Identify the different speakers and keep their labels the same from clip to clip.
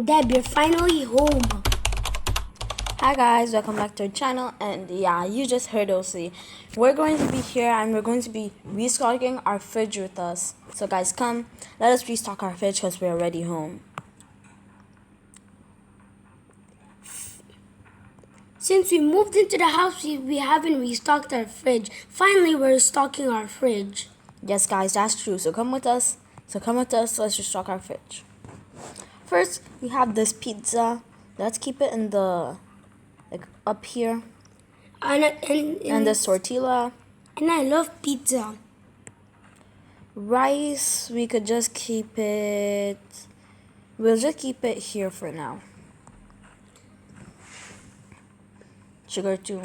Speaker 1: Deb, you're finally home.
Speaker 2: Hi guys, welcome back to our channel, and yeah, you just heard OC. We're going to be here and we're going to be restocking our fridge with us. So guys, come, let us restock our fridge because we're already home.
Speaker 1: Since we moved into the house, we haven't restocked our fridge. Finally, we're restocking our fridge.
Speaker 2: Yes guys, that's true. So come with us. Let's restock our fridge. First, we have this pizza. Let's keep it in the, like, up here. And this tortilla.
Speaker 1: And I love pizza.
Speaker 2: Rice, we could just keep it. We'll just keep it here for now. Sugar too.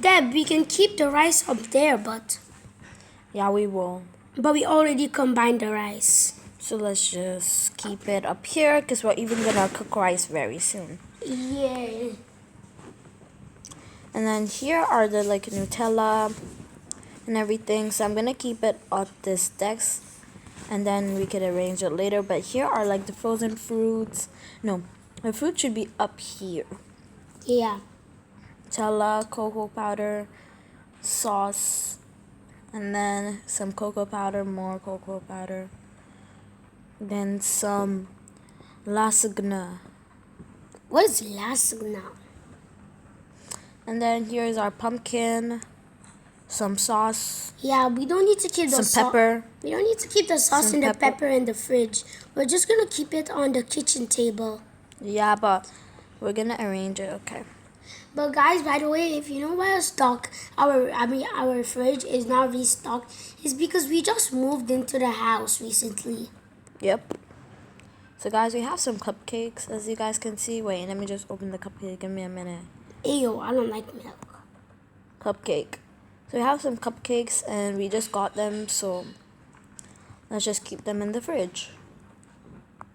Speaker 1: Deb, we can keep the rice up there, but
Speaker 2: Yeah, we will.
Speaker 1: we already combined the rice.
Speaker 2: So let's just keep it up here because we're even gonna cook rice very soon.
Speaker 1: Yeah.
Speaker 2: And then here are the Nutella and everything. So I'm gonna keep it on this desk, and then we could arrange it later. But here are the frozen fruits. No, the fruit should be up here.
Speaker 1: Yeah.
Speaker 2: Nutella, cocoa powder, sauce, and then some cocoa powder, more cocoa powder. Then some lasagna.
Speaker 1: What is lasagna?
Speaker 2: And then here's our pumpkin, some sauce.
Speaker 1: Yeah, we don't need to keep the
Speaker 2: some pepper.
Speaker 1: We don't need to keep the sauce and the pepper in the fridge. We're just gonna keep it on the kitchen table.
Speaker 2: Yeah, but we're gonna arrange it, okay?
Speaker 1: But guys, by the way, if you know why our fridge is now restocked, is because we just moved into the house recently.
Speaker 2: Yep. So guys, we have some cupcakes, as you guys can see. Wait, let me just open the cupcake. Give me a minute.
Speaker 1: Ew, I don't like milk.
Speaker 2: Cupcake. So we have some cupcakes and we just got them, so let's just keep them in the fridge.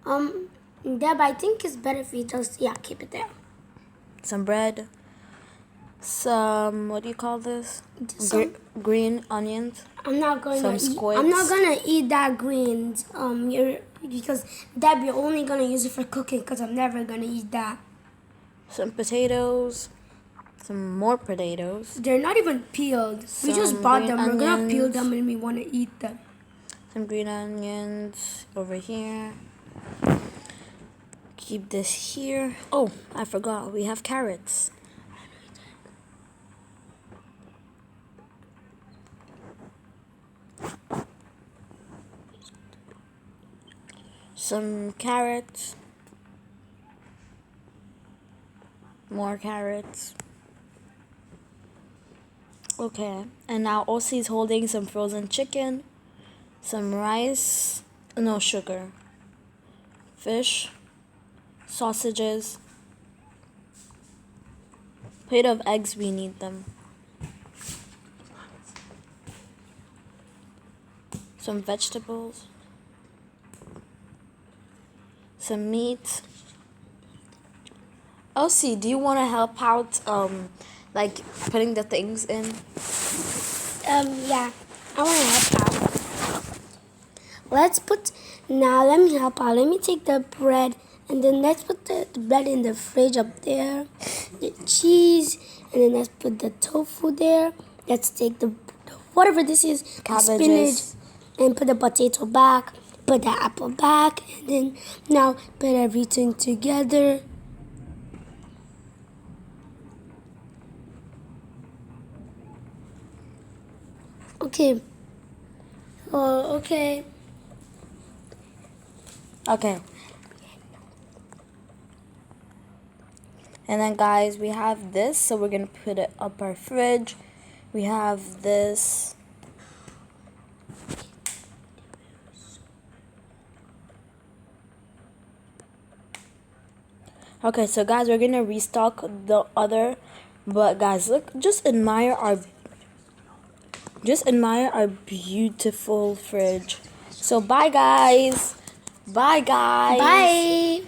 Speaker 1: Deb, I think it's better if we just keep it there.
Speaker 2: Some bread. Some, what do you call this? Green onions.
Speaker 1: I'm not gonna eat that greens. Because Deb, you're only gonna use it for cooking. Because I'm never gonna eat that.
Speaker 2: Some potatoes. Some more potatoes.
Speaker 1: They're not even peeled. We just bought them. We're gonna peel them and we wanna eat them.
Speaker 2: Some green onions over here. Keep this here. Oh, I forgot. We have carrots. Some carrots. More carrots. Okay. And now Ossie's holding some frozen chicken. Some rice. No, sugar. Fish. Sausages. Plate of eggs, we need them. Some vegetables. Some meat. Elsie, do you want to help out, putting the things in?
Speaker 1: Yeah, I want to help out. Let me help out. Let me take the bread, and then let's put the bread in the fridge up there. The cheese, and then let's put the tofu there. Let's take the whatever this is,
Speaker 2: cabbages,
Speaker 1: spinach, and put the potato back. Put the apple back, and then now put everything together. Okay. Okay.
Speaker 2: Okay. And then guys, we have this, so we're gonna put it up our fridge. We have this. Okay, so guys, we're gonna restock the other, but guys, look, just admire our beautiful fridge. So bye guys.
Speaker 1: Bye.